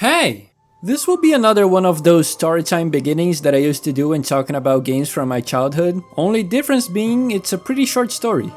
Hey! This will be another one of those storytime beginnings that I used to do when talking about games from my childhood, only difference being it's a pretty short story.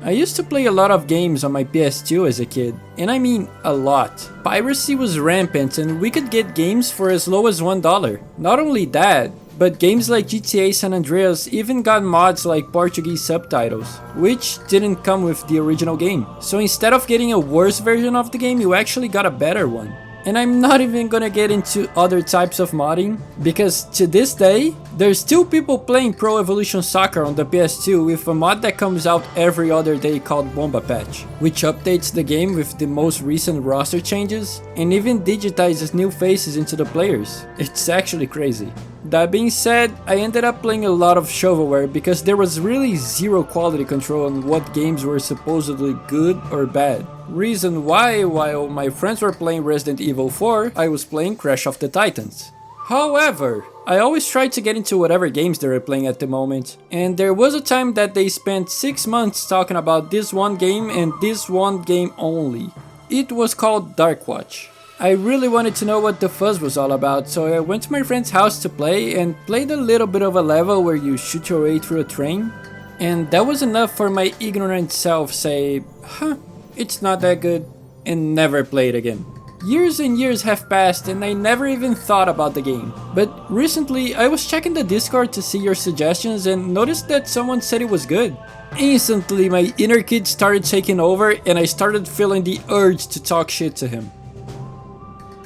I used to play a lot of games on my PS2 as a kid, and I mean a lot. Piracy was rampant and we could get games for as low as $1. Not only that, but games like GTA San Andreas even got mods like Portuguese subtitles, which didn't come with the original game. So instead of getting a worse version of the game, you actually got a better one. And I'm not even gonna get into other types of modding, because to this day, there's still people playing Pro Evolution Soccer on the PS2 with a mod that comes out every other day called Bomba Patch, which updates the game with the most recent roster changes, and even digitizes new faces into the players. It's actually crazy. That being said, I ended up playing a lot of shovelware because there was really zero quality control on what games were supposedly good or bad. Reason why, while my friends were playing Resident Evil 4, I was playing Crash of the Titans. However, I always tried to get into whatever games they were playing at the moment, and there was a time that they spent 6 months talking about this one game and this one game only. It was called Darkwatch. I really wanted to know what the fuzz was all about, so I went to my friend's house to play and played a little bit of a level where you shoot your way through a train, and that was enough for my ignorant self say, huh, it's not that good, and never play it again. Years and years have passed and I never even thought about the game, but recently I was checking the Discord to see your suggestions and noticed that someone said it was good. Instantly my inner kid started taking over and I started feeling the urge to talk shit to him.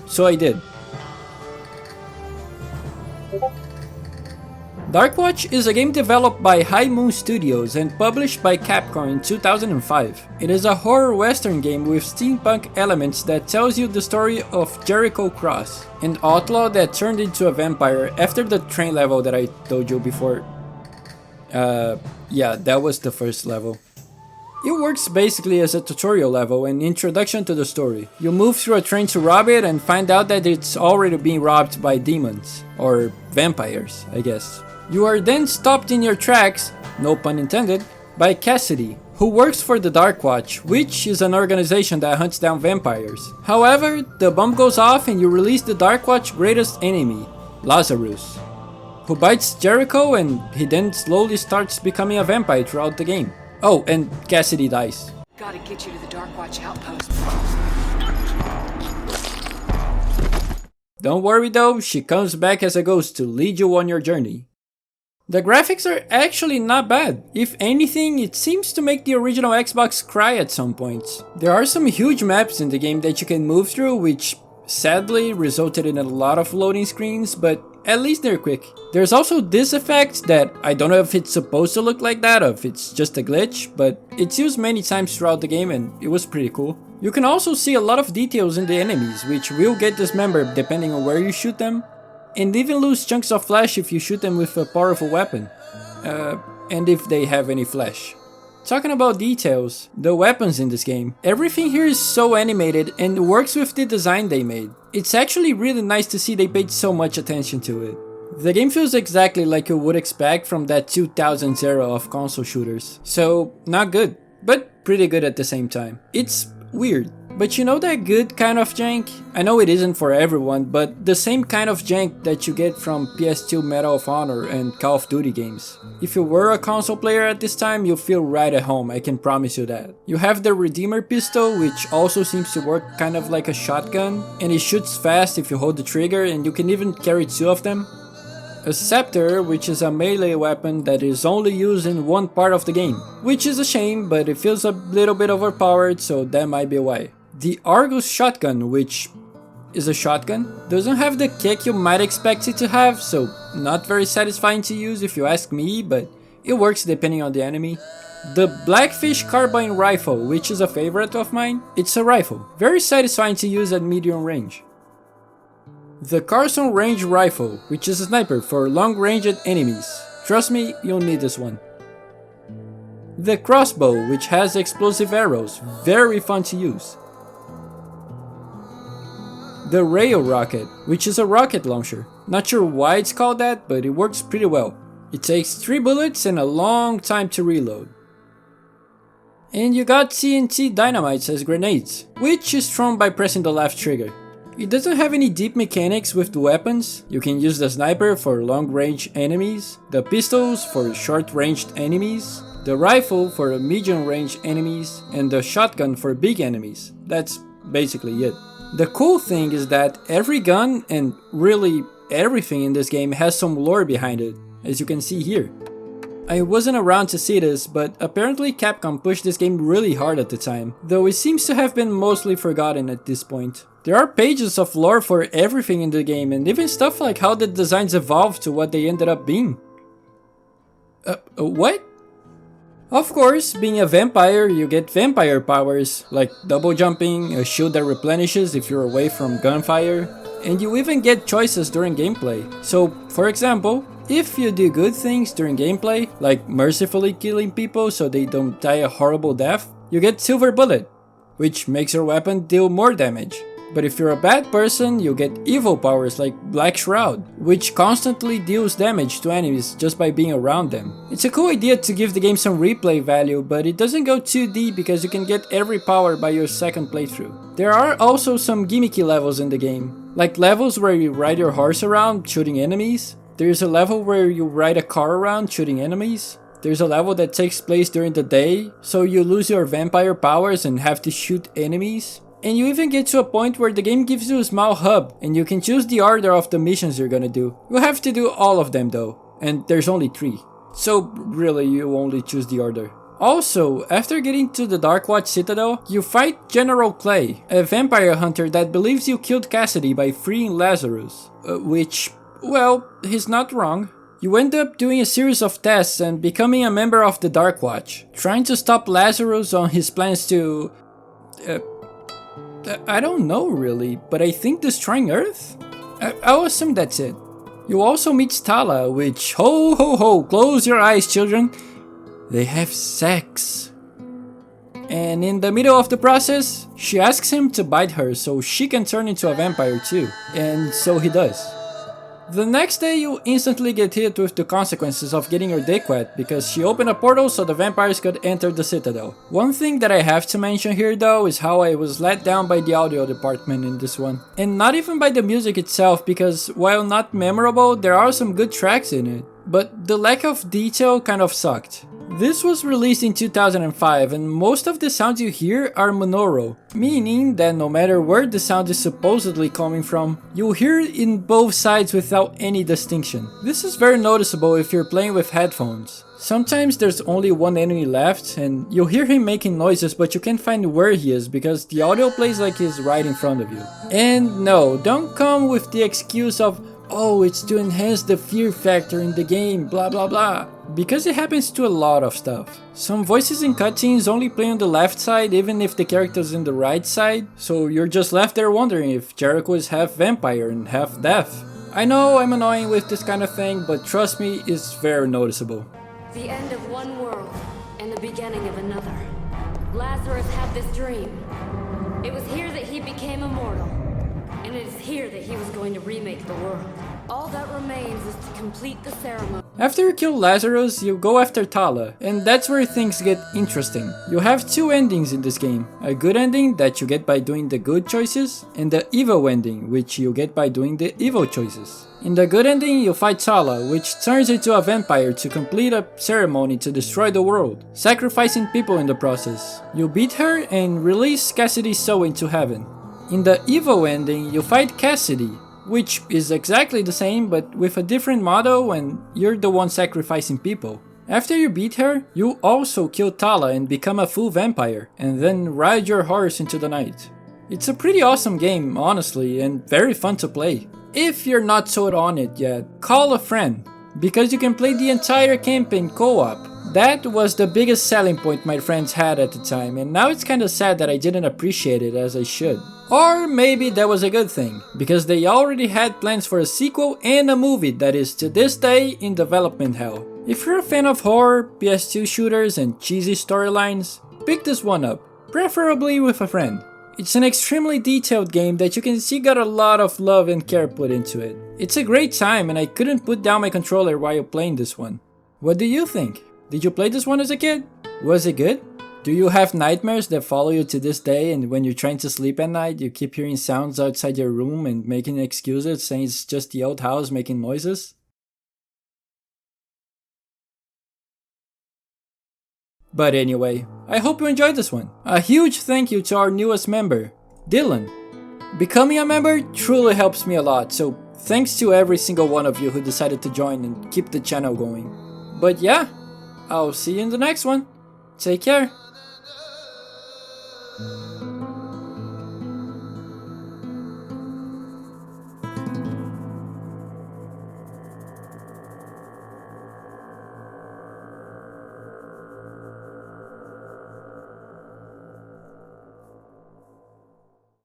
So I did. Darkwatch is a game developed by High Moon Studios and published by Capcom in 2005. It is a horror western game with steampunk elements that tells you the story of Jericho Cross, an outlaw that turned into a vampire after the train level that I told you before. Yeah, that was the first level. It works basically as a tutorial level and introduction to the story. You move through a train to rob it and find out that it's already being robbed by demons, or vampires, I guess. You are then stopped in your tracks, no pun intended, by Cassidy, who works for the Darkwatch, which is an organization that hunts down vampires. However, the bomb goes off and you release the Darkwatch's greatest enemy, Lazarus, who bites Jericho and he then slowly starts becoming a vampire throughout the game. Oh, and Cassidy dies. Gotta get you to the Darkwatch outpost. Don't worry though, she comes back as a ghost to lead you on your journey. The graphics are actually not bad. If anything, it seems to make the original Xbox cry at some points. There are some huge maps in the game that you can move through, which sadly resulted in a lot of loading screens, but at least they're quick. There's also this effect that I don't know if it's supposed to look like that or if it's just a glitch, but it's used many times throughout the game and it was pretty cool. You can also see a lot of details in the enemies, which will get dismembered depending on where you shoot them, and even lose chunks of flesh if you shoot them with a powerful weapon, and if they have any flesh. Talking about details, the weapons in this game, everything here is so animated and works with the design they made. It's actually really nice to see they paid so much attention to it. The game feels exactly like you would expect from that 2000s era of console shooters. So, not good, but pretty good at the same time. It's weird, but you know that good kind of jank? I know it isn't for everyone, but the same kind of jank that you get from PS2 Medal of Honor and Call of Duty games. If you were a console player at this time, you'll feel right at home, I can promise you that. You have the Redeemer pistol, which also seems to work kind of like a shotgun, and it shoots fast if you hold the trigger, and you can even carry 2 of them. A scepter, which is a melee weapon that is only used in one part of the game, which is a shame, but it feels a little bit overpowered, so that might be why. The Argus shotgun, which is a shotgun, doesn't have the kick you might expect it to have, so not very satisfying to use if you ask me, but it works depending on the enemy. The Blackfish carbine rifle, which is a favorite of mine, it's a rifle, very satisfying to use at medium range. The Carson range rifle, which is a sniper for long-ranged enemies. Trust me, you'll need this one. The crossbow, which has explosive arrows, very fun to use. The rail rocket, which is a rocket launcher. Not sure why it's called that, but it works pretty well. It takes 3 bullets and a long time to reload. And you got TNT dynamites as grenades, which is thrown by pressing the left trigger. It doesn't have any deep mechanics with the weapons. You can use the sniper for long-range enemies, the pistols for short-ranged enemies, the rifle for medium-range enemies, and the shotgun for big enemies. That's basically it. The cool thing is that every gun and really everything in this game has some lore behind it, as you can see here. I wasn't around to see this, but apparently Capcom pushed this game really hard at the time, though it seems to have been mostly forgotten at this point. There are pages of lore for everything in the game, and even stuff like how the designs evolved to what they ended up being. What? Of course, being a vampire, you get vampire powers, like double jumping, a shield that replenishes if you're away from gunfire, and you even get choices during gameplay. So, for example, if you do good things during gameplay, like mercifully killing people so they don't die a horrible death, you get Silver Bullet, which makes your weapon deal more damage. But if you're a bad person, you get evil powers like Black Shroud, which constantly deals damage to enemies just by being around them. It's a cool idea to give the game some replay value, but it doesn't go too deep because you can get every power by your second playthrough. There are also some gimmicky levels in the game, like levels where you ride your horse around shooting enemies. There's a level where you ride a car around shooting enemies. There's a level that takes place during the day, so you lose your vampire powers and have to shoot enemies. And you even get to a point where the game gives you a small hub and you can choose the order of the missions you're gonna do. You have to do all of them though, and there's only 3. So really you only choose the order. Also, after getting to the Darkwatch Citadel, you fight General Clay, a vampire hunter that believes you killed Cassidy by freeing Lazarus. Which, well, he's not wrong. You end up doing a series of tests and becoming a member of the Darkwatch, trying to stop Lazarus on his plans to... I don't know really, but I think destroying Earth? I'll assume that's it. You also meet Tala, which, ho ho ho, close your eyes children, they have sex. And in the middle of the process, she asks him to bite her so she can turn into a vampire too, and so he does. The next day you instantly get hit with the consequences of getting your dick wet because she opened a portal so the vampires could enter the Citadel. One thing that I have to mention here though is how I was let down by the audio department in this one. And not even by the music itself, because while not memorable, there are some good tracks in it. But the lack of detail kind of sucked. This was released in 2005 and most of the sounds you hear are monaural, meaning that no matter where the sound is supposedly coming from, you'll hear it in both sides without any distinction. This is very noticeable if you're playing with headphones. Sometimes there's only one enemy left and you'll hear him making noises but you can't find where he is because the audio plays like he's right in front of you. And no, don't come with the excuse of, oh, it's to enhance the fear factor in the game, blah blah blah. Because it happens to a lot of stuff. Some voices in cutscenes only play on the left side even if the character's in the right side, so you're just left there wondering if Jericho is half vampire and half deaf. I know I'm annoying with this kind of thing, but trust me, it's very noticeable. The end of one world and the beginning of another. Lazarus had this dream. It was here that he became immortal, and it is here that he was going to remake the world. All that remains is to complete the ceremony. After you kill Lazarus, you go after Tala, and that's where things get interesting. You have 2 endings in this game. A good ending that you get by doing the good choices, and the evil ending, which you get by doing the evil choices. In the good ending, you fight Tala, which turns into a vampire to complete a ceremony to destroy the world, sacrificing people in the process. You beat her and release Cassidy's soul into heaven. In the evil ending, you fight Cassidy, which is exactly the same but with a different motto and you're the one sacrificing people. After you beat her, you also kill Tala and become a full vampire, and then ride your horse into the night. It's a pretty awesome game, honestly, and very fun to play. If you're not sold on it yet, call a friend, because you can play the entire campaign co-op. That was the biggest selling point my friends had at the time, and now it's kinda sad that I didn't appreciate it as I should. Or maybe that was a good thing, because they already had plans for a sequel and a movie that is to this day in development hell. If you're a fan of horror, PS2 shooters and cheesy storylines, pick this one up, preferably with a friend. It's an extremely detailed game that you can see got a lot of love and care put into it. It's a great time and I couldn't put down my controller while playing this one. What do you think? Did you play this one as a kid? Was it good? Do you have nightmares that follow you to this day, and when you're trying to sleep at night, you keep hearing sounds outside your room and making excuses saying it's just the old house making noises? But anyway, I hope you enjoyed this one. A huge thank you to our newest member, Dylan. Becoming a member truly helps me a lot, so thanks to every single one of you who decided to join and keep the channel going. But yeah, I'll see you in the next one. Take care.